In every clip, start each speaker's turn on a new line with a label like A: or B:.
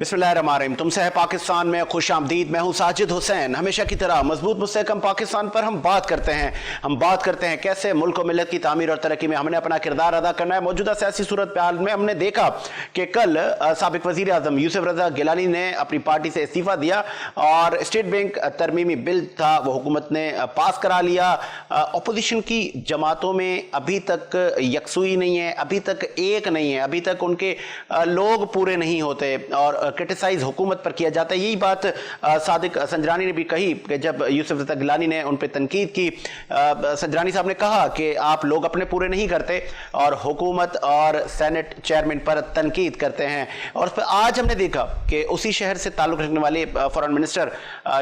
A: बिस्मिल्लाहिर्रहमानिर्रहीम। तुमसे है पाकिस्तान में खुश आमदीद। मैं हूँ साजिद हुसैन। हमेशा की तरह मजबूत मुस्तहकम पाकिस्तान पर हम बात करते हैं कैसे मुल्क और मिल्लत की तामीर और तरक्की में हमने अपना किरदार अदा करना है। मौजूदा सियासी सूरत हाल में हमने देखा कि कल साबिक वजीर आजम यूसुफ रजा गिलानी ने अपनी पार्टी से इस्तीफा दिया और स्टेट बैंक तरमीमी बिल था वो हुकूमत ने पास करा लिया। अपोजिशन की जमातों में अभी तक यकसुई नहीं है, अभी तक एक नहीं है, अभी तक उनके लोग पूरे नहीं होते और क्रिटिसाइज हुकूमत पर किया जाता है। यही बात सादिक संजरानी ने भी कही कि जब यूसुफ रजा गिलानी ने उन पर तनकीद की, संजरानी साहब ने कहा कि आप लोग अपने पूरे नहीं करते और हुकूमत और सेनेट चेयरमैन पर तनकीद करते हैं। और आज हमने देखा कि उसी शहर से ताल्लुक रखने वाले फॉरेन मिनिस्टर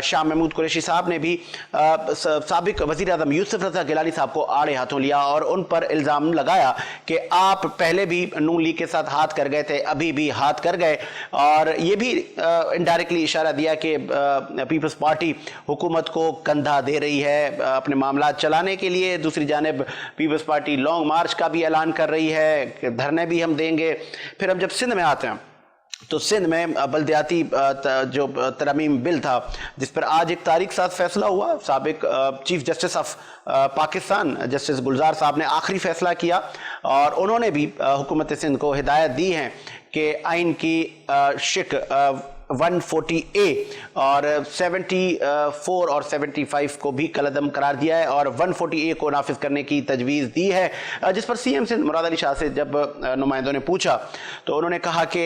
A: शाह महमूद कुरैशी साहब ने भी साबिक वजीर आजम यूसुफ रजा गिलानी साहब को आड़े हाथों लिया और उन पर इल्जाम लगाया कि आप पहले भी नून लीग के साथ हाथ कर गए थे, अभी भी हाथ कर गए। और ये भी इनडायरेक्टली इशारा दिया कि पीपल्स पार्टी हुकूमत को कंधा दे रही है अपने मामला चलाने के लिए। दूसरी जानिब पीपल्स पार्टी लॉन्ग मार्च का भी ऐलान कर रही है कि धरने भी हम देंगे। फिर हम जब सिंध में आते हैं तो सिंध में बल्दियाती जो तरमीम बिल था जिस पर आज एक तारीख साथ फैसला हुआ, साबिक chief justice of Pakistan justice Gulzar साहब ने आखिरी फैसला किया और उन्होंने भी हुकूमत सिंध को हिदायत दी है कि आइन की शिक 140A और 74 और 75 को भी कलअदम करार दिया है और 140A को नाफिज करने की तजवीज़ दी है। जिस पर सीएम सिंध मुराद अली शाह से जब नुमाइंदों ने पूछा तो उन्होंने कहा कि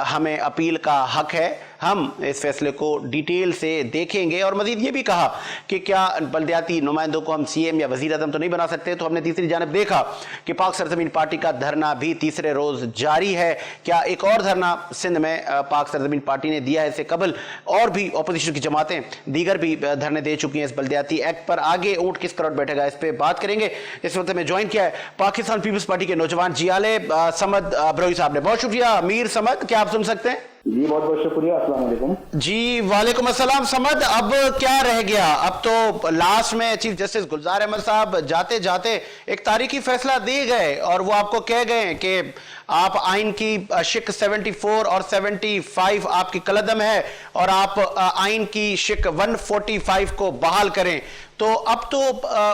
A: हमें अपील का हक है, हम इस फैसले को डिटेल से देखेंगे। और मजीद ये भी कहा कि क्या बल्दियाती नुमाइंदों को हम सीएम या वजीर आजम तो नहीं बना सकते। तो हमने तीसरी जानब देखा कि पाक सरजमीन पार्टी का धरना भी तीसरे रोज जारी है। क्या एक और धरना सिंध में पाक सरजमीन पार्टी ने दिया है इससे कबल और भी अपोजिशन की जमातें दीगर भी धरने दे चुकी हैं इस बल्दियाती एक्ट पर। आगे ऊंट किस करोड़ बैठेगा इस पर बात करेंगे। इस वक्त में ज्वाइन किया है पाकिस्तान पीपल्स पार्टी के नौजवान जियाले समद अब्रोही साहब ने। बहुत शुक्रिया मीर समद, क्या आप सुन सकते हैं?
B: जी बहुत बहुत शुक्रिया। अस्सलाम वालेकुम।
A: जी वालेकुम अस्सलाम। समद, अब क्या रह गया? अब तो लास्ट में चीफ जस्टिस गुलजार अहमद साहब जाते जाते एक तारीखी फैसला दे गए और वो आपको कह गए कि आप आइन की शिक 74 और 75 आपकी कलअदम है और आप आइन की शिक 145 को बहाल करें। तो अब तो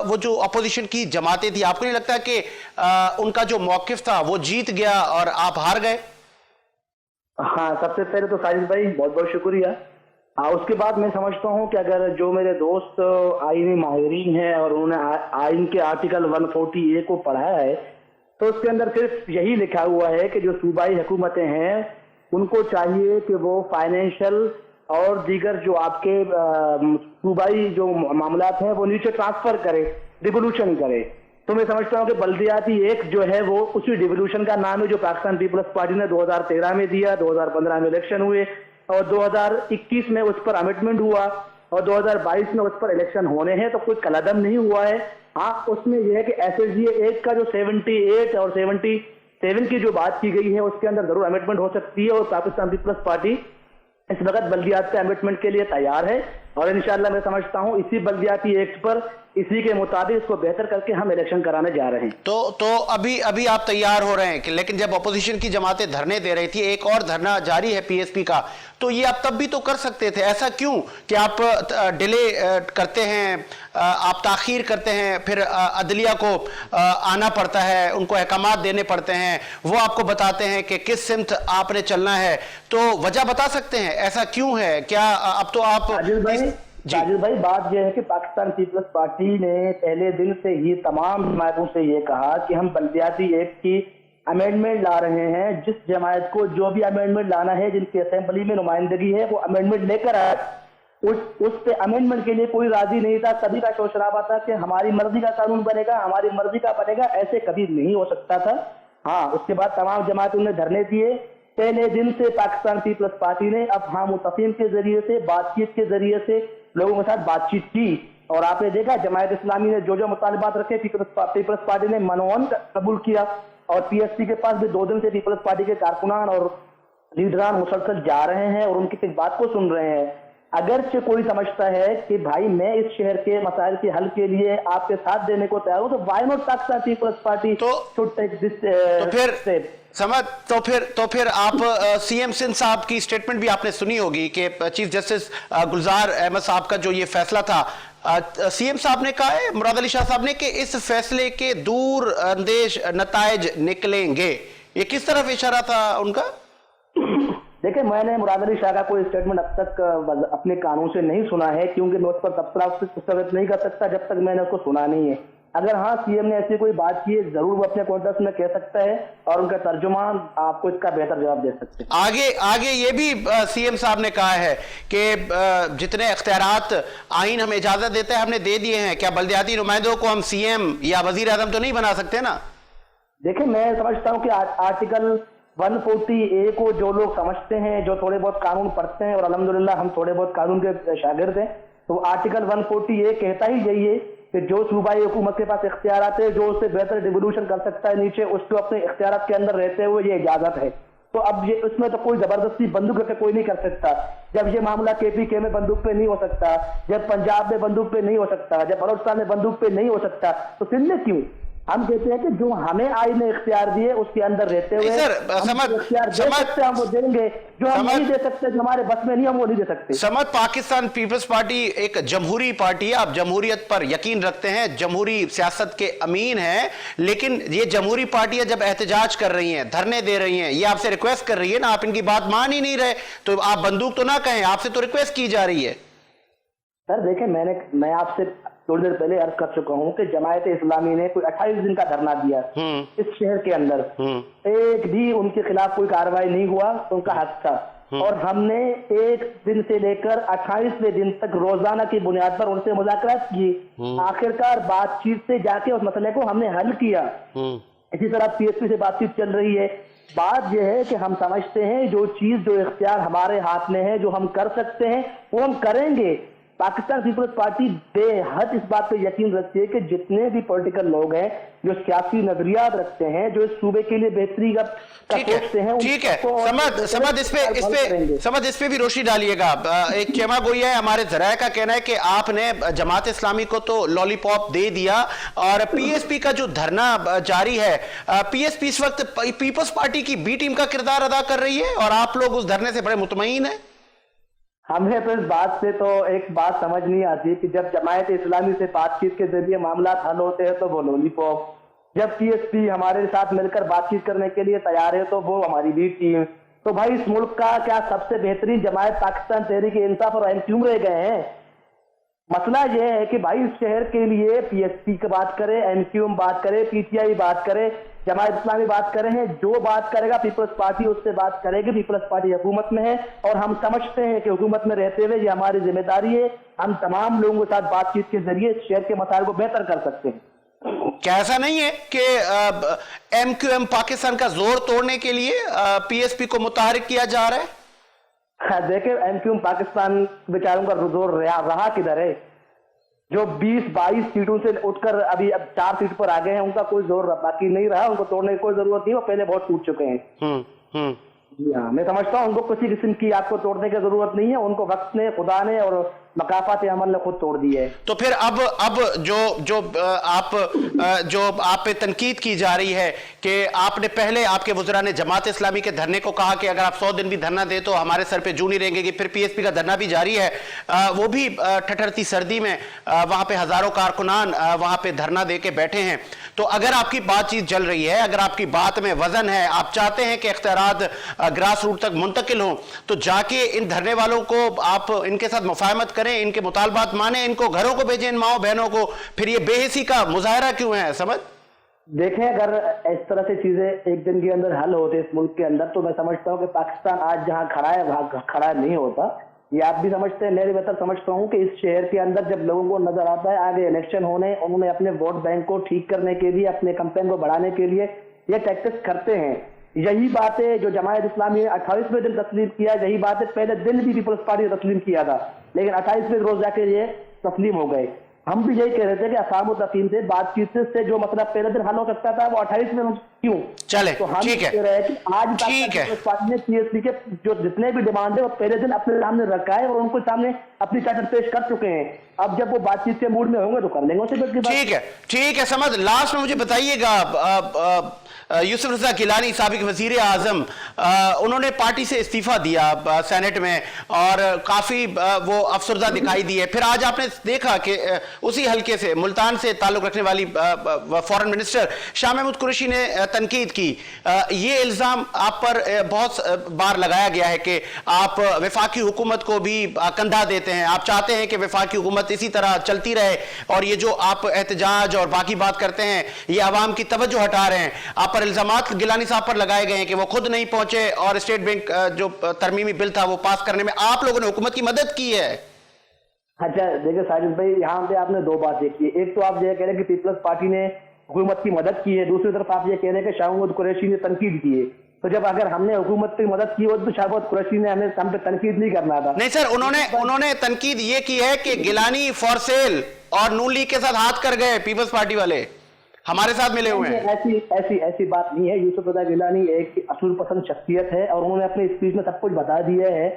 A: वो जो अपोजिशन की जमातें थी, आपको नहीं लगता कि उनका जो मौकिफ था वो जीत गया और आप हार गए?
B: हाँ, सबसे पहले तो साजिद भाई बहुत बहुत शुक्रिया। उसके बाद मैं समझता हूँ कि अगर जो मेरे दोस्त आईनी माहिरीन हैं और उन्होंने आइन के आर्टिकल 140A को पढ़ा है तो उसके अंदर सिर्फ यही लिखा हुआ है कि जो सूबाई हुकूमतें हैं उनको चाहिए कि वो फाइनेंशियल और दीगर जो आपके सूबाई जो मामलात हैं वो नीचे ट्रांसफर करे, डिवोल्यूशन करे। तो मैं समझता हूँ कि बल्दियाती एक जो है वो उसी डिवोल्यूशन का नाम है जो पाकिस्तान पीपल्स पार्टी ने 2013 में दिया, 2015 में इलेक्शन हुए और 2021 में उस पर अमेंडमेंट हुआ और 2022 में उस पर इलेक्शन होने हैं। तो कोई कलअदम नहीं हुआ है। हाँ, उसमें यह है कि SSGA एक का जो 78 और 77 की जो बात की गई है उसके अंदर जरूर अमेंडमेंट हो सकती है और पाकिस्तान पीपल्स पार्टी इस वक्त बल्दियात के अमेंडमेंट के लिए तैयार है और इंशाअल्लाह मैं समझता हूँ इसी बल्दियाती एक्ट पर इसी के मुताबिक इसको बेहतर करके हम इलेक्शन कराने जा रहे हैं।
A: तो अभी आप तैयार हो रहे हैं कि, लेकिन जब अपोजिशन की जमातें धरने दे रही थी, एक और धरना जारी है PSP का, तो ये आप तब भी तो कर सकते थे। ऐसा क्यों कि आप डिले करते हैं, आप ताखीर करते हैं, फिर अदलिया को आना पड़ता है, उनको अहकामात देने पड़ते हैं, वो आपको बताते हैं कि किस सिमत आपने चलना है। तो वजह बता सकते हैं ऐसा क्यों है? क्या अब तो आप
B: साजिद भाई बात यह है कि पाकिस्तान पीपल्स पार्टी ने पहले दिन से ही तमाम जमातों से ये कहा कि हम बल्दियाती एक्ट की अमेंडमेंट ला रहे हैं। जिस जमात को जो भी अमेंडमेंट लाना है, जिनकी असेंबली में नुमाइंदगी है, वो अमेंडमेंट लेकर आए। उस पे अमेंडमेंट के लिए कोई राजी नहीं था। सभी का शोर शराबा था कि हमारी मर्जी का कानून बनेगा, हमारी मर्जी का बनेगा। ऐसे कभी नहीं हो सकता था। हाँ, उसके बाद तमाम जमातों ने धरने दिए। पहले दिन से पाकिस्तान पीपल्स पार्टी ने अब हाँ मुतफीम के जरिए से, बातचीत के जरिए से लोगों के साथ बातचीत की और आपने देखा जमायत इस्लामी ने जो मुतालिबात रखे पीपल्स पार्टी ने मनोन कबूल किया और PSP के पास भी 2 दिन से पीपल्स पार्टी के कारकुनान और लीडरान मुसलसल जा रहे हैं और उनकी किस बात को सुन रहे हैं। अगरचे कोई समझता है कि भाई मैं इस शहर के मसाइल के हल के लिए आपके साथ देने को तैयार हूं, तो why not Pakistan Peoples Party should take this step.
A: समझ तो फिर आप सीएम सिंध साहब की स्टेटमेंट भी आपने सुनी होगी कि चीफ जस्टिस गुलजार अहमद साहब का जो ये फैसला था, सीएम साहब ने कहा है, मुराद अली शाह साहब ने, कि इस फैसले के दूर अंदेश नताइज निकलेंगे। ये किस तरफ इशारा था उनका?
B: देखिए, मैंने मुराद अली शाह का कोई स्टेटमेंट अब तक अपने कानून से नहीं सुना है, क्योंकि मैं उस पर तबसरा मुस्तरद नहीं कर सकता जब तक मैंने उसको सुना नहीं है। अगर हाँ सीएम ने ऐसी कोई बात की है, जरूर वो अपने कॉन्टेक्स्ट में कह सकता है और उनका तर्जुमान आपको इसका बेहतर जवाब दे सकते हैं।
A: आगे ये भी सीएम साहब ने कहा है कि जितने इख्तियारात आइन हमें इजाजत देता है हमने दे दिए हैं, क्या बल्दियाती नुमाइंदों को हम सीएम या वजीर आजम तो नहीं बना सकते ना?
B: देखिए, मैं समझता हूँ कि आर्टिकल 140A को जो लोग समझते हैं, जो थोड़े बहुत कानून पढ़ते हैं, और अल्हम्दुलिल्लाह हम थोड़े बहुत कानून के शागिर्द हैं, तो आर्टिकल 140A कहता ही यही है कि जो सूबाई हुकूमत के पास इख्तियारात है, जो उससे बेहतर डिवोल्यूशन कर सकता है नीचे, उसको अपने इख्तियारात के अंदर रहते हुए ये इजाजत है। तो अब ये उसमें तो कोई जबरदस्ती बंदूक पे कोई नहीं कर सकता। जब ये मामला KPK में बंदूक पे नहीं हो सकता, जब पंजाब में बंदूक पे नहीं हो सकता, जब बलोचिस्तान में बंदूक पे नहीं हो सकता, तो सिंध में क्यों? हम कहते हैं कि जो हमें आइन ने इख्तियार दिए उसके अंदर रहते हुए इख्तियार दे सकते हैं, हम वो देंगे। जो हम नहीं दे सकते, जो हमारे बस में नहीं, हम वो नहीं दे सकते।
A: समझ, पाकिस्तान पीपल्स पार्टी एक जमहूरी पार्टी है, आप जमहूरियत पर यकीन रखते हैं, जमहूरी सियासत के अमीन हैं, लेकिन ये जमहूरी पार्टियां जब एहतजाज कर रही हैं, धरने दे रही हैं, ये आपसे रिक्वेस्ट कर रही है ना, आप इनकी बात मान ही नहीं रहे, तो आप बंदूक तो ना कहें, आपसे तो रिक्वेस्ट की जा रही है।
B: सर देखिए, मैं आपसे थोड़ी देर पहले अर्ज कर चुका हूं कि जमायत इस्लामी ने कोई 28 दिन का धरना दिया इस शहर के अंदर, एक भी उनके खिलाफ कोई कार्रवाई नहीं हुआ, उनका हक था। और हमने एक दिन से लेकर 28वें दिन तक रोजाना की बुनियाद पर उनसे मुज़ाकरात की, आखिरकार बातचीत से जाके उस मसले को हमने हल किया। इसी तरह PSP से बातचीत चल रही है। बात यह है कि हम समझते हैं जो चीज, जो इख्तियार हमारे हाथ में है, जो हम कर सकते हैं वो हम करेंगे। पाकिस्तान पीपल्स पार्टी बेहद इस बात पे यकीन रखती है कि जितने भी पॉलिटिकल लोग हैं जो सियासी नजरियात रखते हैं, जो इस सूबे के लिए बेहतरी का सोचते हैं,
A: ठीक है, समझ इस पे भी रोशनी डालिएगा। एक खेमा गोई है हमारे जराये का कहना है कि आपने जमात इस्लामी को तो लॉलीपॉप दे दिया और PSP का जो धरना जारी है, PSP इस वक्त पीपल्स पार्टी की B टीम का किरदार अदा कर रही है और आप लोग उस धरने से बड़े मुतमईन हैं।
B: हमें तो इस बात से तो एक बात समझ नहीं आती कि जब जमायत इस्लामी से बातचीत के जरिए मामला हल होते हैं तो वो लॉलीपॉप, जब PSP हमारे साथ मिलकर बातचीत करने के लिए तैयार है तो वो हमारी B टीम। तो भाई इस मुल्क का क्या सबसे बेहतरीन जमायत पाकिस्तान तहरीक इंसाफ और MQM रह गए हैं? मसला यह है कि भाई इस शहर के लिए PSP की बात करे, MQM बात करे, PTI बात करे, जमात इस्लामी बात करे हैं, जो बात करेगा पीपल्स पार्टी उससे बात करेगी। पीपल्स पार्टी हुकूमत में है और हम समझते हैं कि हुकूमत में रहते हुए ये हमारी जिम्मेदारी है, हम तमाम लोगों के साथ बातचीत के जरिए शहर के मसाइल को बेहतर कर सकते हैं।
A: क्या ऐसा नहीं है कि MQM पाकिस्तान का जोर तोड़ने के लिए PSP को मुतहरिक किया जा रहा है?
B: देखिए, MQM पाकिस्तान बेचारों का जोर रहा किधर है? जो 20-22 सीटों से उठकर अभी अब 4 सीट पर आ गए हैं, उनका कोई जोर बाकी नहीं रहा, उनको तोड़ने की कोई जरूरत नहीं, वो पहले बहुत टूट चुके हैं। हाँ, मैं समझता हूँ उनको किसी किस्म की आपको तोड़ने की जरूरत नहीं है, उनको वक्त ने, खुदा ने और मकाफात अमल ने खुद तोड़ दी है।
A: तो फिर अब जो आप पे तनकीद की जा रही है कि आपने पहले, आपके वज़रा ने जमात इस्लामी के धरने को कहा कि अगर आप 100 दिन भी धरना दे तो हमारे सर पे जू नहीं रहेंगे, फिर PSP का धरना भी जारी है, वो भी ठठरती सर्दी में वहां पे हजारों कारकुनान वहां पे धरना दे के बैठे हैं। तो अगर आपकी बातचीत चल रही है, अगर आपकी बात में वजन है, आप चाहते हैं कि इख्तियारात ग्रास रूट तक मुंतकिल हों, तो जाके इन धरने वालों को आप इनके साथ मुफाहमत करें, इनके मुतालबात माने, इनको घरों को भेजें, इन माओ बहनों को। फिर ये बेहिसी का मुजाहरा क्यों है? समझ,
B: देखें, अगर इस तरह से चीजें एक दिन के अंदर हल होते इस मुल्क के अंदर, तो मैं समझता हूँ कि पाकिस्तान आज जहां खड़ा है वहां खड़ा नहीं होता। ये आप भी समझते हैं, मैं भी बेहतर समझता हूँ कि इस शहर के अंदर जब लोगों को नजर आता है आगे इलेक्शन होने, उन्होंने अपने वोट बैंक को ठीक करने के लिए, अपने कैंपेन को बढ़ाने के लिए ये टैक्टिक्स करते हैं। यही बातें जो जमायत इस्लामी ने 28वें दिन तस्लीम किया, यही बातें पहले दिन भी पीपल्स पार्टी ने तस्लीम किया था, लेकिन 28वें रोज जाके ये तस्लीम हो गए। हम भी यही कह रहे थे कि असाम और तकीम से बातचीत से जो मतलब पहले दिन हल हो सकता था वो 28 में क्यों?
A: चले,
B: तो हम
A: ठीक है,
B: कह रहे हैं कि आज
A: ठीक है,
B: पार्टी ने पीएसपी के जो जितने भी डिमांड है वो पहले दिन अपने सामने रखा है और उनको सामने अपनी चार्टर पेश कर चुके हैं। अब जब वो बातचीत के मूड में होंगे तो कर लेंगे उससे बैठ के बात।
A: ठीक है समझ। लास्ट में मुझे बताइएगा, यूसुफ रजा गिलानी साबिक वजीर आजम, उन्होंने पार्टी से इस्तीफा दिया सेनेट में और काफी वो अफसरदा दिखाई दी है। फिर आज आपने देखा कि उसी हलके से मुल्तान से ताल्लुक रखने वाली फॉरेन मिनिस्टर शाह महमूद कुरैशी ने तनकीद की। ये इल्जाम आप पर बहुत बार लगाया गया है कि आप वफाकी हुकूमत को भी कंधा देते हैं, आप चाहते हैं कि वफाकी हुकूमत इसी तरह चलती रहे और ये जो आप एहतजाज और बाकी बात करते हैं ये आवाम की तवज्जो हटा रहे हैं। आप पर इल्जामात गिलानी साहब पर लगाए गए हैं कि वो खुद नहीं पहुंचे और स्टेट बैंक जो तरमीमी बिल था वो पास करने में आप लोगों ने हुकूमत की मदद की है।
B: अच्छा देखिए साजिद भाई, यहाँ पे आपने दो बात देखी है। एक तो आप ये कह रहे हैं कि पीपल्स पार्टी ने हुकूमत की मदद की है, दूसरी तरफ आप ये कह रहे हैं कि शाह महमूद कुरैशी ने तनकीद की है। तो जब अगर हमने हुकूमत की मदद की हो तो शाह महमूद कुरैशी ने हमें हम पे तनकीद नहीं करना था।
A: नहीं सर, उन्होंने तनकीद ये की है कि गिलानी फॉर सेल और नून लीग के साथ हाथ कर गए पीपल्स पार्टी वाले, हमारे साथ मिले हुए हैं।
B: ऐसी बात नहीं है। यूसुफ रजा गिलानी एक असूल पसंद शख्सियत है और उन्होंने अपने स्पीच में सब कुछ बता दिया है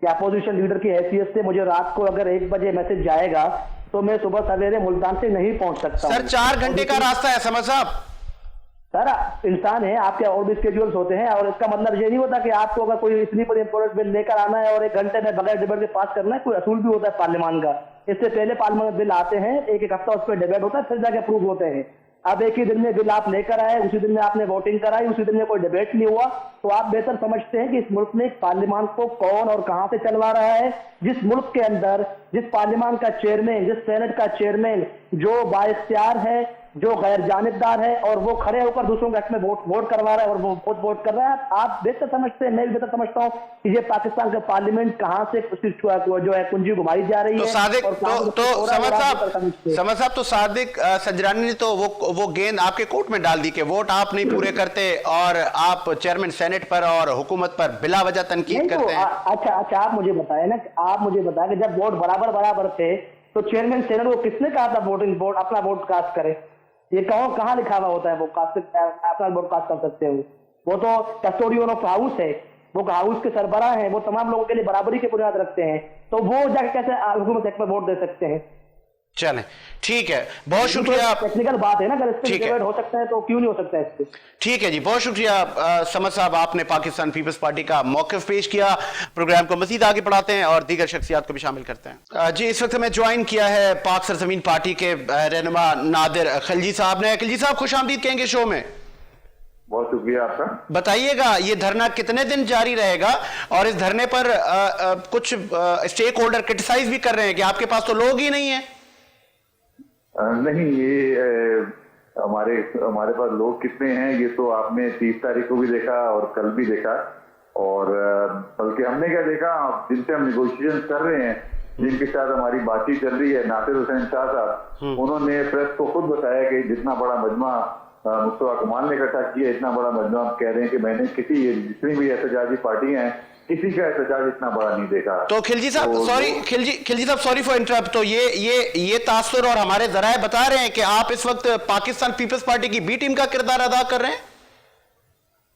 B: कि अपोजिशन लीडर की हैसियत से मुझे रात को अगर 1 बजे मैसेज जाएगा तो मैं सुबह सवेरे मुल्तान से नहीं पहुंच सकता।
A: सर 4 घंटे का रास्ता है समझ साहब।
B: सर इंसान है, आपके और भी स्केड्यूल्स होते हैं और इसका मतलब ये नहीं होता कि आपको अगर कोई इतनी बड़ी इंपॉर्टेंट बिल लेकर आना है और 1 घंटे में बगैर डिबेट के पास करना है, कोई असूल भी होता है पार्लियामान का। इससे पहले पार्लियामान बिल आते हैं, एक हफ्ता उस पर डिबेट होता है, फिर जाके अप्रूव होते हैं। अब एक ही दिन में बिल आप लेकर आए, उसी दिन में आपने वोटिंग कराई, उसी दिन में कोई डिबेट नहीं हुआ, तो आप बेहतर समझते हैं कि इस मुल्क में पार्लियामान को कौन और कहां से चलवा रहा है। जिस मुल्क के अंदर जिस पार्लियामान का चेयरमैन, जिस सेनेट का चेयरमैन जो बाइख्तियार है, जो गैर जानिबदार है और वो खड़े होकर दूसरों के हक में वोट करवा रहा है और वो खुद वोट कर रहा है, आप बेहतर समझते हैं, मैं भी बेहतर समझता हूँ कि ये पाकिस्तान का पार्लियामेंट कहां से उसकी जो है कुंजी घुमाई जा रही है।
A: समझ साहब तो सादिक सजरानी ने तो वो गेंद आपके कोर्ट में डाल दी कि वोट आप नहीं पूरे करते और आप चेयरमैन सेनेट पर और हुकूमत पर बिला वजह तनकीद करते हैं।
B: अच्छा आप मुझे बताए ना, आप मुझे बताए कि जब वोट बराबर थे तो चेयरमैन सेनेट को किसने कहा था अपना वोट कास्ट करे? ये कहाँ लिखा हुआ होता है वो अपना वोट कास्ट कर सकते हो? वो तो कस्टोडियन ऑफ हाउस है, वो हाउस के सरबराह हैं, वो तमाम लोगों के लिए बराबरी के बुनियाद रखते हैं, तो वो जाके कैसे हुकूमत पर वोट दे सकते हैं?
A: चलें ठीक है, बहुत शुक्रिया।
B: टेक्निकल बात है ना, अगर इस पे डिबेट हो सकता है तो क्यों नहीं हो सकता है इस पे?
A: ठीक है जी, बहुत शुक्रिया समद साहब, आपने पाकिस्तान पीपल्स पार्टी का मौक़िफ़ पेश किया। प्रोग्राम को मजीद आगे बढ़ाते हैं और दीगर शख्सियात को भी शामिल करते हैं। जी इस वक्त हमें ज्वाइन किया है पाक सरजमीन पार्टी के रहनुमा नादिर खिलजी साहब ने। खिलजी साहब खुश आमदीद कहेंगे शो में।
C: बहुत शुक्रिया आपका।
A: बताइएगा ये धरना कितने दिन जारी रहेगा और इस धरने पर कुछ स्टेक होल्डर क्रिटिसाइज भी कर रहे हैं कि आपके पास तो लोग ही नहीं है।
C: नहीं, ये हमारे पास लोग कितने हैं ये तो आपने 30 तारीख को भी देखा और कल भी देखा, और बल्कि हमने क्या देखा, जिनसे हम निगोशिएशन कर रहे हैं, जिनके साथ हमारी बातचीत चल रही है, नासिर हुसैन शाह साहब, उन्होंने प्रेस को खुद बताया कि जितना बड़ा मजमा मुस्तफा कमाल ने इकट्ठा किया, इतना बड़ा मजमा आप कह रहे हैं कि मैंने जितनी भी एहतजाजी पार्टियां हैं किसी का एहतजाज इतना बड़ा नहीं देखा।
A: तो खिलजी साहब खिलजी साहब सॉरी फॉर इंटरप्ट, तो ये तासुर और हमारे जराए बता रहे हैं कि आप इस वक्त पाकिस्तान पीपल्स पार्टी की बी टीम का किरदार अदा कर रहे हैं।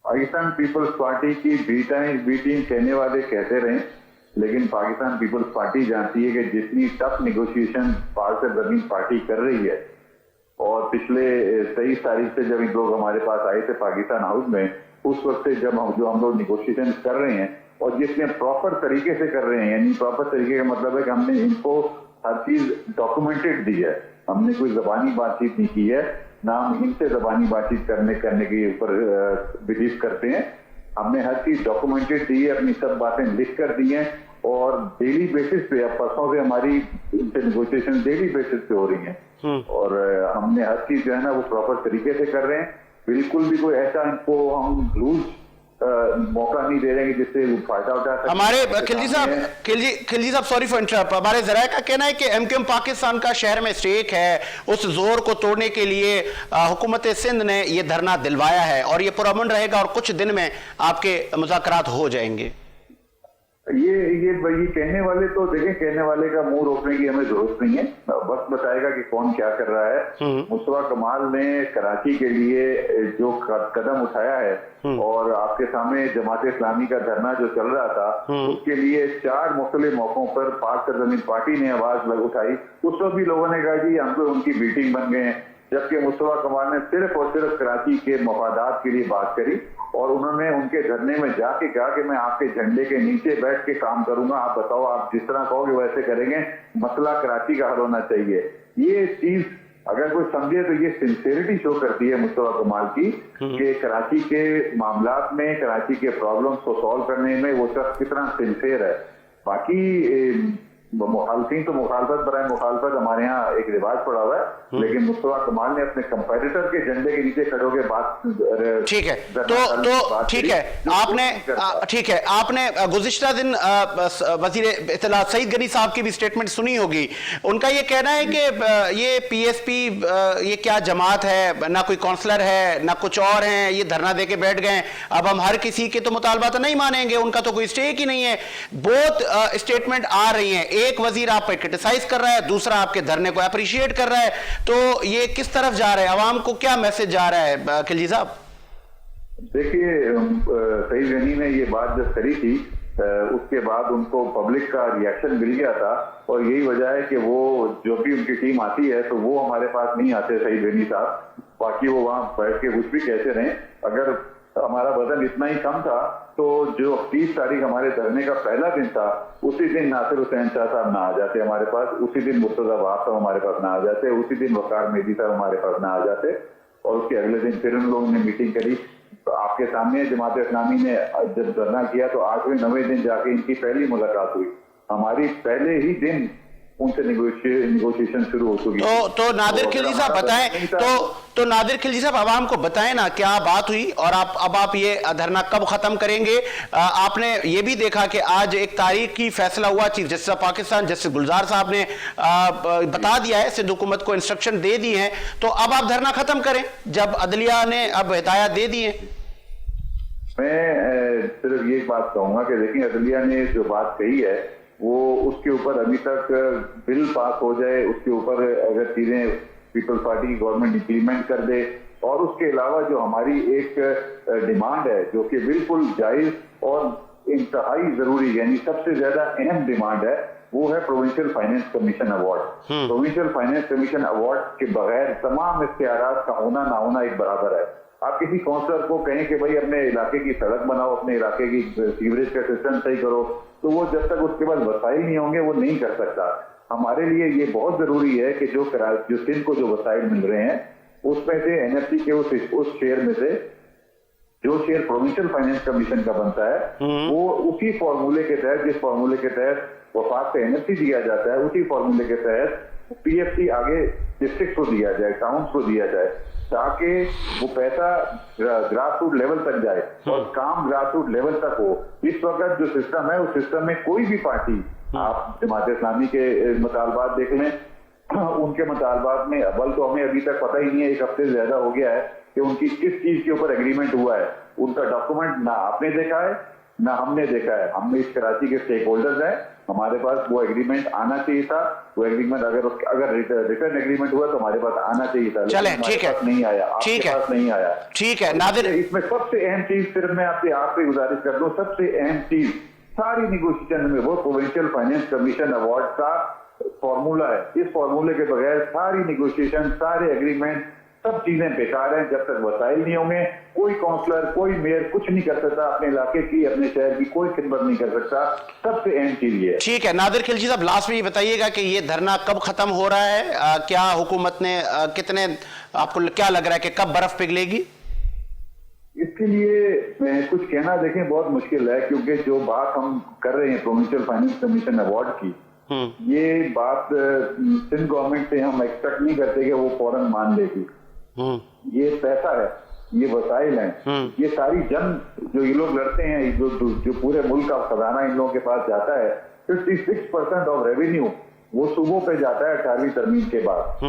C: पाकिस्तान पीपल्स पार्टी की बी टीम कहने वाले कहते रहे, लेकिन पाकिस्तान पीपल्स पार्टी जानती है कि जितनी टफ निगोशिएशन पाक जमीन पार्टी कर रही है, और पिछले 23 तारीख से जब इन लोग हमारे पास आए थे पाकिस्तान हाउस में, उस वक्त से जब हम लोग निगोशिएशन कर रहे हैं और जितने प्रॉपर तरीके से कर रहे हैं, यानी प्रॉपर तरीके का मतलब है कि हमने इनको हर चीज डॉक्यूमेंटेड दी है, हमने कोई जबानी बातचीत नहीं की है, ना हम इनसे जबानी बातचीत करने के ऊपर बिलीव करते हैं। हमने हर चीज डॉक्यूमेंटेड दी है, अपनी सब बातें लिख कर दी हैं, और डेली बेसिस पे, अब परसों से हमारी नेगोशिएशन डेली बेसिस पे हो रही है, और हमने हर चीज जो है ना वो प्रॉपर तरीके से कर रहे हैं। बिल्कुल भी कोई ऐसा इनको हम लूज मौका नहीं दे रहे हैं जिससे फायदा उठा सके।
A: हमारे खिलजी साहब सॉरी फॉर इंटरप्ट, हमारे जराए का कहना है कि एमक्यूएम पाकिस्तान का शहर में स्टेक है, उस जोर को तोड़ने के लिए हुकूमत सिंध ने ये धरना दिलवाया है और ये पुरअमन रहेगा और कुछ दिन में आपके मुज़ाकरात हो जाएंगे।
C: ये कहने वाले तो देखें, कहने वाले का मुंह रोकने की हमें जरूरत नहीं है, वक्त बताएगा कि कौन क्या कर रहा है। मुस्तफा कमाल ने कराची के लिए जो कदम उठाया है और आपके सामने जमात इस्लामी का धरना जो चल रहा था, उसके लिए 4 मुख्तलिफ मौकों पर पाक सरजमीन पार्टी ने आवाज उठाई। उस वक्त भी लोगों ने कहा कि हम तो उनकी बीटिंग बन गए हैं, जबकि मुस्तफा कमाल ने सिर्फ और सिर्फ कराची के मफादात के लिए बात करी और उन्होंने उनके धरने में जाके कहा कि मैं आपके झंडे के नीचे बैठ के काम करूंगा, आप बताओ, आप जिस तरह कहोगे वैसे करेंगे, मसला कराची का हल होना चाहिए। ये चीज अगर कोई समझे तो ये सिंसियरिटी शो करती है मुस्तफा कमाल की कि कराची के मामलात में, कराची के प्रॉब्लम्स को सॉल्व करने में वो शख्स कितना सिंसियर है। बाकी मुखालफिन तो मुखालफत बराए मुखालफत हमारे यहाँ एक रिवाज पड़ा हुआ है, लेकिन मुस्तफा कमाल ने अपने कंपेटिटर के झंडे के नीचे खड़े होकर बात,
A: ठीक है, तो ठीक है, आपने गुज़िश्ता दिन वजीर इत्तलात सईद गनी साहब की भी स्टेटमेंट सुनी होगी। उनका ये कहना है कि ये पीएसपी ये क्या जमात है, ना कोई काउंसलर है ना कुछ और है, ये धरना दे के बैठ गए, अब हम हर किसी के तो मुतालबात नहीं मानेंगे, उनका तो कोई स्टेक ही नहीं है। बहुत स्टेटमेंट आ रही है, एक वजीर आप पे क्रिटिसाइज कर रहा है, दूसरा आपके धरने को अप्रिशिएट कर रहा है, तो ये किस तरफ जा रहा है, आवाम को क्या मैसेज जा रहा है खिलजी साहब?
C: देखिए, सईद गनी ने ये बात जब करी थी उसके बाद उनको पब्लिक का रिएक्शन मिल गया था और यही वजह है कि वो जो भी उनकी टीम आती है तो वो हमारे पास नहीं आते सईद गनी साहब, बाकी वो वहां बैठ के कुछ भी कहते रहे। अगर हमारा वजन इतना ही कम था तो जो 30 तारीख हमारे धरने का पहला दिन था, उसी दिन नासिर हुसैन शाह साहब ना आ जाते हमारे पास, उसी दिन मुर्तजा वहाब साहब हमारे पास ना आ जाते, उसी दिन वकार मेहदी साहब हमारे पास ना आ जाते और उसके अगले दिन फिर उन लोगों ने मीटिंग करी। तो आपके सामने जमात इस्लामी ने जब धरना किया तो 8वें 9वें दिन जाके इनकी पहली मुलाकात हुई, हमारी पहले ही दिन उनसे निगोशिएशन शुरू हो चुकी।
A: तो नादिर खिलजी साहब बताएं, तो नादिर खिलजी साहब आवाम को बताएं ना क्या बात हुई और अब आप ये धरना कब खत्म करेंगे? आपने ये भी देखा कि आज एक तारीख की फैसला हुआ, chief justice Pakistan justice Gulzar साहब ने बता दिया है, सिंध हुकूमत को इंस्ट्रक्शन दे दी है, तो अब आप धरना खत्म करें जब अदलिया ने अब हिदायत दे दी है।
C: मैं सिर्फ ये बात कहूंगा कि देखिए, अदलिया ने जो बात कही है वो उसके ऊपर अभी तक बिल पास हो जाए, उसके ऊपर अगर चीजें पीपल्स पार्टी की गवर्नमेंट इंप्लीमेंट कर दे, और उसके अलावा जो हमारी एक डिमांड है जो कि बिल्कुल जायज और इंतहाई जरूरी, यानी सबसे ज्यादा अहम डिमांड है, वो है provincial finance commission award. Provincial finance commission award के बगैर तमाम इख्तियारात का होना ना होना एक बराबर है। आप किसी काउंसलर को कहें कि भाई अपने इलाके की सड़क बनाओ, अपने इलाके की सीवरेज का सिस्टम सही करो, तो वो जब तक उसके पास वसाइल नहीं होंगे वो नहीं कर सकता। हमारे लिए ये बहुत जरूरी है कि जो सिंध को जो वसाइल मिल रहे हैं उसमें से एनएफसी के उस शेयर में से जो शेयर प्रोविंशियल फाइनेंस कमीशन का बनता है वो उसी फॉर्मूले के तहत, जिस फॉर्मूले के तहत वफाक को एनएफसी दिया जाता है, उसी फॉर्मूले के तहत पीएफसी आगे डिस्ट्रिक्ट को दिया जाए, टाउन को दिया जाए, ताकि वो पैसा ग्रास रूट लेवल तक जाए और काम ग्रास रूट लेवल तक हो। इस वक्त जो सिस्टम है उस सिस्टम में कोई भी पार्टी, आप जमात इस्लामी के मुतालबात देख लें, उनके मुतालबात में अव्वल तो हमें अभी तक पता ही नहीं है, 1 हफ्ते से ज्यादा हो गया है कि उनकी किस चीज के ऊपर एग्रीमेंट हुआ है। उनका डॉक्यूमेंट ना आपने देखा है ना हमने देखा है। हम इस कराची के स्टेक होल्डर्स हैं, हमारे पास वो एग्रीमेंट आना चाहिए था। वो एग्रीमेंट अगर रिटर्न एग्रीमेंट हुआ तो हमारे पास आना चाहिए था,
A: चलें, ठीक है,
C: नहीं आया, आपके पास नहीं आया,
A: ठीक है। नादिर,
C: इसमें सबसे अहम चीज सिर्फ मैं आपसे गुजारिश कर दूं, सबसे अहम चीज सारी निगोशिएशन में वो प्रोविंशियल फाइनेंस कमीशन अवार्ड का फॉर्मूला है। इस फॉर्मूले के बगैर सारी निगोशिएशन, सारे एग्रीमेंट, सब चीजें बेकार हैं। जब तक वसाइल नहीं होंगे कोई काउंसलर, कोई मेयर कुछ नहीं कर सकता, अपने इलाके की, अपने शहर की कोई खिदमत नहीं कर सकता। सबसे अहम चीज ये है।
A: ठीक है नादिर खिलजी साहब, लास्ट में ये बताइएगा कि ये धरना कब खत्म हो रहा है? क्या हुकूमत ने कितने, आपको क्या लग रहा है कि कब बर्फ पिघलेगी?
C: इसके लिए मैं कुछ कहना देखें बहुत मुश्किल है, क्योंकि जो बात हम कर रहे हैं प्रोविंशियल फाइनेंस कमीशन अवार्ड की, ये बात सिंध गवर्नमेंट से हम एक्सपेक्ट नहीं करते कि वो फौरन मान लेगी। ये पैसा है, ये वसाइल हैं, ये सारी जंग जो ये लोग लड़ते हैं, जो पूरे मुल्क का खजाना इन लोगों के पास जाता है, 56% ऑफ रेवेन्यू वो सूबों पे जाता है 18वीं तरमीम के बाद।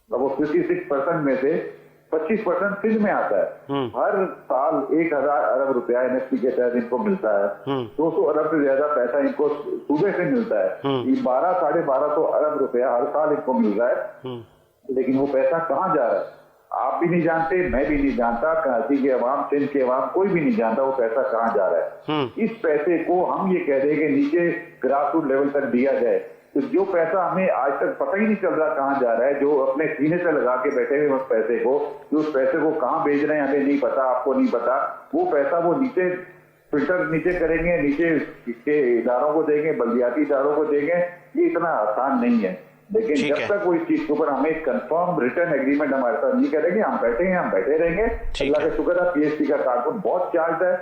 C: अब वो 56% में से 25% सिंध में आता है। हर साल 1000 अरब रुपया एनएसपी के तहत इनको मिलता है। 200 अरब से ज्यादा पैसा इनको सूबे से मिलता है। ये 1200-1250 अरब रुपया हर साल इनको मिल रहा है, लेकिन वो पैसा कहाँ जा रहा है आप भी नहीं जानते, मैं भी नहीं जानता, कराची के अवाम, सिंध के अवाम, कोई भी नहीं जानता वो पैसा कहाँ जा रहा है। इस पैसे को हम ये कह दें कि नीचे ग्रास रूट लेवल तक दिया जाए, तो जो पैसा हमें आज तक पता ही नहीं चल रहा कहाँ जा रहा है, जो अपने सीने से लगा के बैठे हुए उस पैसे को, जो उस पैसे को कहाँ भेज रहे हैं हमें नहीं पता, आपको नहीं पता, वो पैसा वो नीचे फिल्टर नीचे करेंगे, नीचे के इदारों को देंगे, बल्दियाती इदारों को देंगे। ये इतना आसान नहीं है, लेकिन जब तक वो इस चीज के ऊपर हमें कंफर्म रिटर्न एग्रीमेंट हमारे साथ नहीं करेंगे, हम बैठे रहेंगे। अल्लाह का शुक्र है पीएसपी का कारकुन बहुत चार्ज है,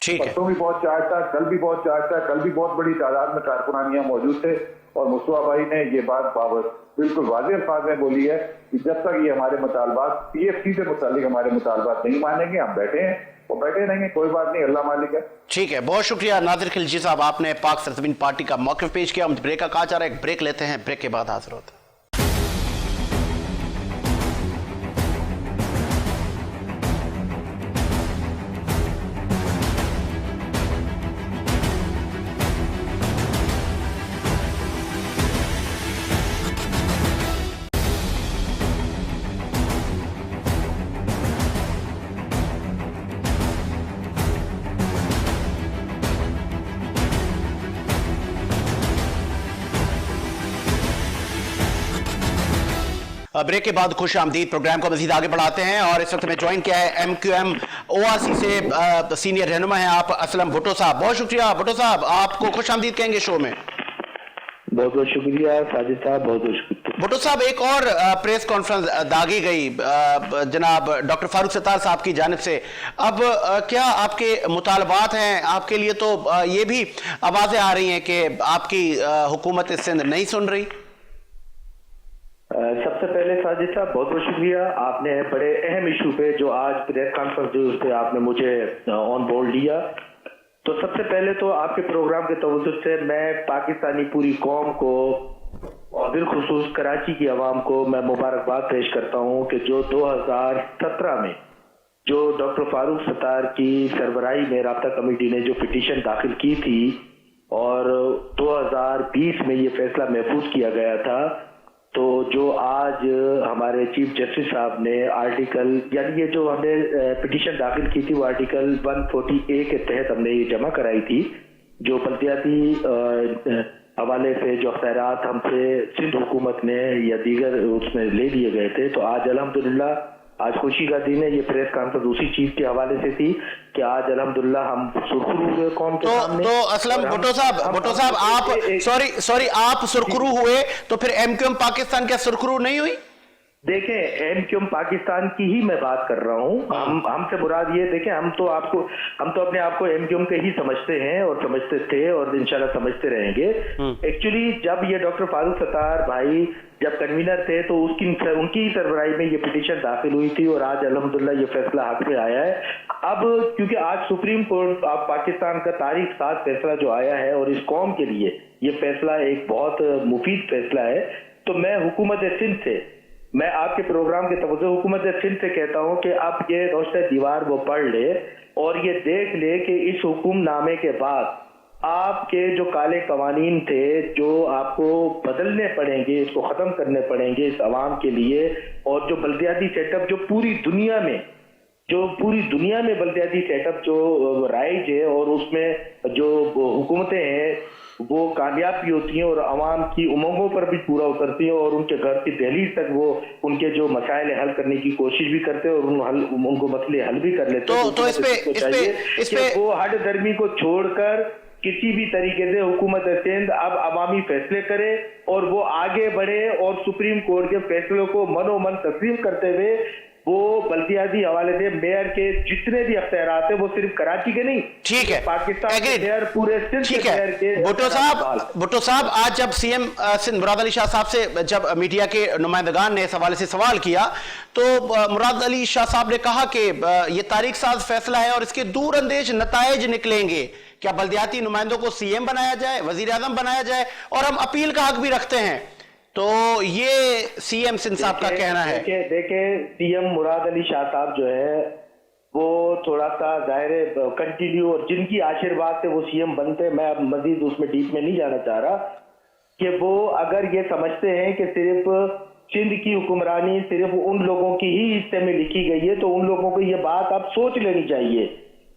C: परसों भी बहुत चार्ज था, कल भी बहुत चार्ज था, कल भी बहुत बड़ी तादाद में कारकुनान यहाँ मौजूद थे। और मुस्तफा भाई ने ये बात बिल्कुल वाज़ेह अल्फाज में बोली है कि जब तक ये हमारे मुतालबात पीएफसी से मुतालिक हमारे मुतालबात नहीं मानेंगे, हम बैठे हैं वो बैठे रहेंगे, कोई बात नहीं, अल्लाह मालिक है।
A: ठीक है, बहुत शुक्रिया नादिर खिलजी साहब, आपने पाक सरजमीन पार्टी का मौक़िफ़ पेश किया। हम ब्रेक का कहा जा रहा है, एक ब्रेक लेते हैं, ब्रेक के बाद हाजिर होते हैं। ब्रेक के बाद खुश आमदीद प्रोग्राम को मजीद आगे बढ़ाते हैं और इस वक्त में ज्वाइन किया है MQM ORC से सीनियर रहनुमा हैं आप असलम भुट्टो साहब। बहुत शुक्रिया भुट्टो साहब, आपको खुश आमदीद कहेंगे शो में।
B: बहुत बहुत शुक्रिया साजिद साहब, बहुत बहुत शुक्रिया।
A: भुट्टो साहब, एक और प्रेस कॉन्फ्रेंस दागी गई जनाब डॉक्टर फारूक सत्तार साहब की जानिब से। अब क्या आपके मुतालबात हैं? आपके लिए तो ये भी आवाजें आ रही हैं कि आपकी हुकूमत सिंध नहीं सुन रही।
B: सबसे पहले साजिद साहब बहुत बहुत शुक्रिया, आपने बड़े अहम इशू पे जो आज प्रेस कॉन्फ्रेंस जो उस पर आपने मुझे ऑन बोर्ड लिया। तो सबसे पहले तो आपके प्रोग्राम के तवज्जुह से मैं पाकिस्तानी पूरी कौम को और बिलखुसूस कराची की आवाम को मैं मुबारकबाद पेश करता हूँ कि जो 2017 में जो डॉक्टर फारूक सत्तार की सरबराही में राब्ता कमेटी ने जो पिटीशन दाखिल की थी और 2020 में ये फैसला महफूज किया गया था, तो जो आज हमारे चीफ जस्टिस साहब ने आर्टिकल यानी ये जो हमने पिटीशन दाखिल की थी वो आर्टिकल 140A के तहत हमने ये जमा कराई थी, जो बल्दियाती हवाले से जो अख्तियारात हमसे सिंध हुकूमत ने या दीगर उसमें ले लिए गए थे। तो आज अल्हम्दुलिल्लाह आज खुशी का दिन है। ये प्रेस कॉन्फ्रेंस उसी चीज के हवाले से थी कि आज अल्हम्दुलिल्लाह हम सुरखरू हुए कौन के सामने।
A: तो असलम भुट्टो साहब आप सॉरी आप सुरखरू हुए, तो फिर MQM पाकिस्तान क्या सुरखरू नहीं हुई?
B: देखें, MQM पाकिस्तान की ही मैं बात कर रहा हूँ। हमसे मुराद ये देखें, हम तो अपने आप को MQM के ही समझते हैं और समझते थे और इंशाल्लाह समझते रहेंगे। एक्चुअली जब ये डॉक्टर फारूक सत्तार भाई जब कन्वीनर थे तो उनकी ही सरबराही में ये पिटीशन दाखिल हुई थी और आज अल्हम्दुलिल्लाह ये फैसला हक में आया है। अब क्योंकि आज सुप्रीम कोर्ट ऑफ पाकिस्तान का तारीख 7 फैसला जो आया है और इस कौम के लिए ये फैसला एक बहुत मुफीद फैसला है, तो मैं हुकूमत सिंध से, मैं आपके प्रोग्राम के तवज्जो हुकूमत सिंध से कहता हूं कि अब ये रोशनी दीवार वो पढ़ ले और ये देख ले कि इस हुक्मनामे के बाद आपके जो काले कवानीन थे जो आपको बदलने पड़ेंगे, इसको खत्म करने पड़ेंगे इस अवाम के लिए। और जो बल्दियाती सेटअप जो पूरी दुनिया में बल्दियाती सेटअप जो राइज है और उसमें जो हुकूमतें हैं वो कामयाब भी होती हैं और अवाम की उमंगों पर भी पूरा उतरती हैं और उनके घर की दहलीज तक वो उनके जो मसाइल हल करने की कोशिश भी करते हैं और उनको मसले हल भी कर लेते हैं।
A: तो इस पे
B: वो हद दर्मी को छोड़कर किसी भी तरीके से हुकूमत सिंध अब अवामी फैसले करे और वो आगे बढ़े और सुप्रीम कोर्ट के फैसलों को मनोमन तस्लीम करते हुए वो बल्दियाती हवाले से मेयर के जितने भी अख्तियारात है वो सिर्फ कराची के नहीं,
A: ठीक है,
B: पाकिस्तान के मेयर पूरे सिंध के मेयर के।
A: भुट्टो साहब आज जब सीएम सिंध मुराद अली शाह साहब से जब मीडिया के नुमाइंदगान ने इस हवाले से सवाल किया तो मुराद अली शाह साहब ने कहा कि ये तारीख साज फैसला है और इसके दूर अंदेश नताइज निकलेंगे। क्या बल्दियाती नुमाइंदों को CM बनाया जाए, वजीर आजम बनाया जाए? और हम अपील का हक भी रखते हैं। तो ये सीएम सिंध साहब का कहना है।
B: देखे सीएम मुराद अली शाह साहब जो है वो थोड़ा सा जाहिर कंटिन्यू, और जिनकी आशीर्वाद से वो सीएम बनते, मैं अब मजीद उसमें डीप में नहीं जाना चाह रहा, कि वो अगर ये समझते हैं कि सिर्फ सिंध की हुक्मरानी सिर्फ उन लोगों की ही हिस्से में लिखी गई है, तो उन लोगों को ये बात अब सोच लेनी चाहिए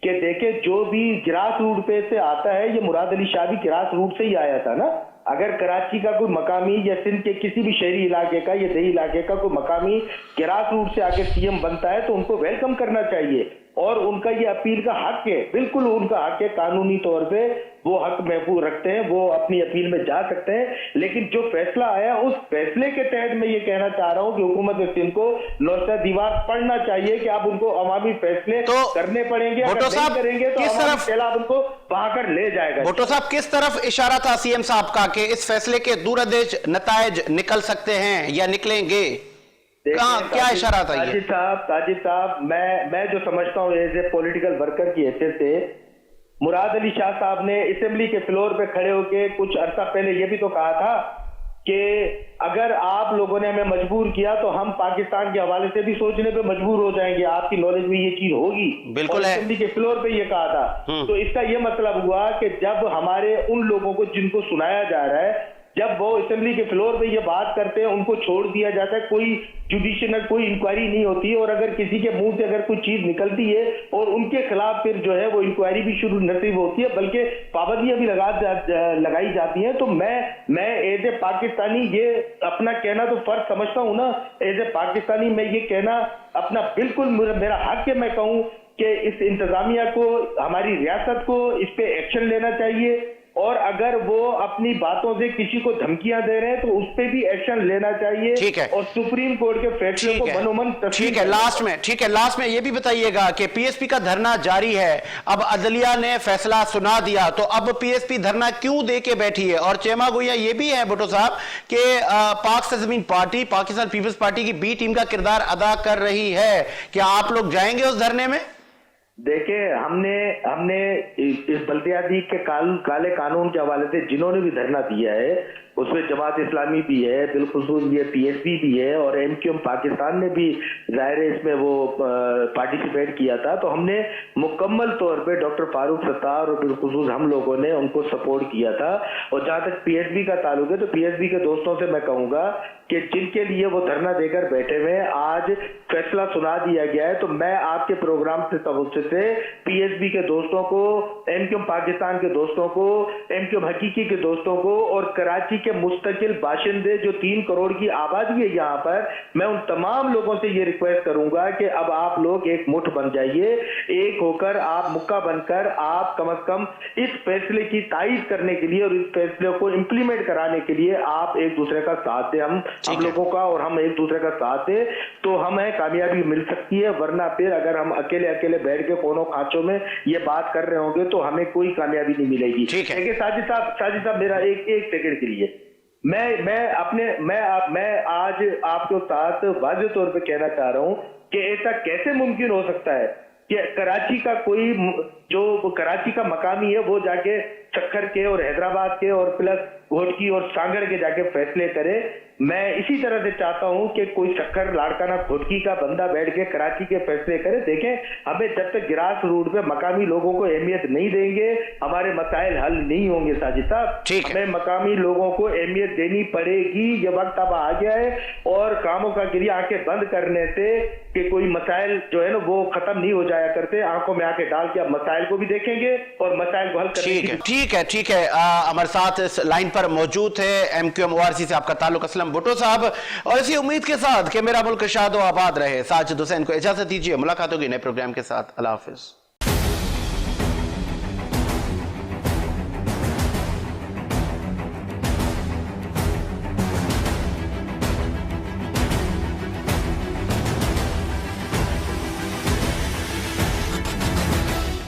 B: कि देखे जो भी ग्रास रूट पे से आता है, ये मुराद अली शाह भी ग्रास रूट से ही आया था ना। अगर कराची का कोई मकामी या सिंध के किसी भी शहरी इलाके का या देही इलाके का कोई मकामी ग्रास रूट से आके सीएम बनता है तो उनको वेलकम करना चाहिए, और उनका ये अपील का हक है, बिल्कुल उनका हक है, कानूनी तौर पे वो हक महफूज रखते हैं, वो अपनी अपील में जा सकते हैं। लेकिन जो फैसला आया उस फैसले के तहत मैं ये कहना चाह रहा हूँ कि हुकूमत सिंध को नौशा दीवार पढ़ना चाहिए कि आप उनको अवामी फैसले
A: तो
B: करने पड़ेंगे, अगर नहीं करेंगे तो अवामी सैलाब उनको बहाकर ले जाएगा।
A: भुट्टो साहब, किस तरफ इशारा था सीएम साहब का कि इस फैसले के दूरदेश नतायज निकल सकते हैं या निकलेंगे? क्या इशारा था ये?
B: ताजिद साहब, मैं जो समझता हूँ एज ए पॉलिटिकल वर्कर की हैसियत से, मुराद अली शाह साहब ने असेंबली के फ्लोर पे खड़े होकर कुछ अर्सा पहले ये भी तो कहा था कि अगर आप लोगों ने हमें मजबूर किया तो हम पाकिस्तान के हवाले से भी सोचने पे मजबूर हो जाएंगे, आपकी नॉलेज में ये चीज होगी।
A: बिल्कुल है।
B: असेंबली के फ्लोर पे ये कहा था। तो इसका ये मतलब हुआ कि जब हमारे उन लोगों को जिनको सुनाया जा रहा है, जब वो असेंबली के फ्लोर पे ये बात करते हैं, उनको छोड़ दिया जाता है, कोई जुडिशियल कोई इंक्वायरी नहीं होती है, और अगर किसी के मुंह से अगर कोई चीज निकलती है और उनके खिलाफ फिर जो है वो इंक्वायरी भी शुरू न सिर्फ होती है बल्कि पाबंदियां भी लगाई जाती हैं। तो मैं एज ए पाकिस्तानी ये अपना कहना तो फर्ज समझता हूं ना, एज ए पाकिस्तानी मैं ये कहना अपना बिल्कुल मेरा हक है, मैं कहूं कि इस इंतजामिया को, हमारी रियासत को इस पे एक्शन लेना चाहिए, और अगर वो अपनी बातों से किसी को धमकियां दे रहे हैं तो उस पे भी एक्शन लेना चाहिए।
A: ठीक है।
B: और सुप्रीम कोर्ट के फैसले को मनोमन
A: ठीक है। लास्ट में ये भी बताइएगा कि पीएसपी का धरना जारी है, अब अदलिया ने फैसला सुना दिया, तो अब पीएसपी धरना क्यों दे के बैठी है? और चेमा गोया ये भी है भुट्टो साहब कि पाक सरजमीन पार्टी, पाकिस्तान पीपल्स पार्टी की बी टीम का किरदार अदा कर रही है, क्या आप लोग जाएंगे उस धरने में?
B: देखिए, हमने इस बल्दियाती के काले कानून के हवाले से जिन्होंने भी धरना दिया है उसमें जमात इस्लामी भी है, बिलखुसूस ये पीएसपी भी है, और एमक्यूएम पाकिस्तान ने भी जाहिर है इसमें वो पार्टिसिपेट किया था। तो हमने मुकम्मल तौर पे डॉक्टर फारूक सत्तार और बिलखुसूस हम लोगों ने उनको सपोर्ट किया था। और जहां तक पीएसबी का ताल्लुक है तो पीएसबी के दोस्तों से मैं कहूंगा कि जिनके लिए वो धरना देकर बैठे हुए आज फैसला सुना दिया गया है, तो मैं आपके प्रोग्राम से तवज्जो से पीएसबी के दोस्तों को, एमक्यूएम पाकिस्तान के दोस्तों को, एमक्यूएम हकीकी के दोस्तों को, और कराची के मुस्तकिल बाशिंदे जो 3 करोड़ की आबादी है यहाँ पर, मैं उन तमाम लोगों से ये रिक्वेस्ट करूंगा कि अब आप लोग एक मुठ बन जाइए, एक होकर आप मुक्का बनकर आप कम से कम इस फैसले की तायीद करने के लिए और इस फैसले को इंप्लीमेंट कराने के लिए आप एक दूसरे का साथ दें, हम लोगों का, और हम एक दूसरे का साथ दें तो हमें कामयाबी मिल सकती है। वरना फिर अगर हम अकेले अकेले बैठ के कोनों खांचों में ये बात कर रहे होंगे तो हमें कोई कामयाबी नहीं मिलेगी। देखिए साजिद साहब मेरा एक सेकंड के लिए मैं आज आपके साथ वाज़ेह तौर पे कहना चाह रहा हूं कि ऐसा कैसे मुमकिन हो सकता है कि कराची का कोई जो कराची का मकामी है वो जाके सक्खर के और हैदराबाद के और प्लस घोटकी और सांगड़ के जाके फैसले करे। मैं इसी तरह से चाहता हूं कि कोई सक्खर लाड़काना घोटकी का बंदा बैठ के कराची के फैसले करे। देखें, हमें जब तक ग्रास रूट पे मकामी लोगों को अहमियत नहीं देंगे हमारे मसाइल हल नहीं होंगे। साजिद साहब, हमें मकामी लोगों को अहमियत देनी पड़ेगी। ये वक्त अब आ गया है और कामों का गिरी आंखें बंद करने से कि कोई मसाइल जो है ना वो खत्म नहीं हो जाया करते। आंखों में आंखें डाल के अब मसाइल को भी देखेंगे और मसाइल को हल करेंगे।
A: ठीक है। हमारे साथ इस लाइन पर मौजूद है एमक्यूएम ओआरसी से आपका ताल्लुक असलम भुट्टो साहब, और इसी उम्मीद के साथ कि मेरा मुल्क शादो आबाद रहे, साजिद हुसैन को इजाजत दीजिए। मुलाकात होगी नए प्रोग्राम के साथ। अल्लाह हाफिज।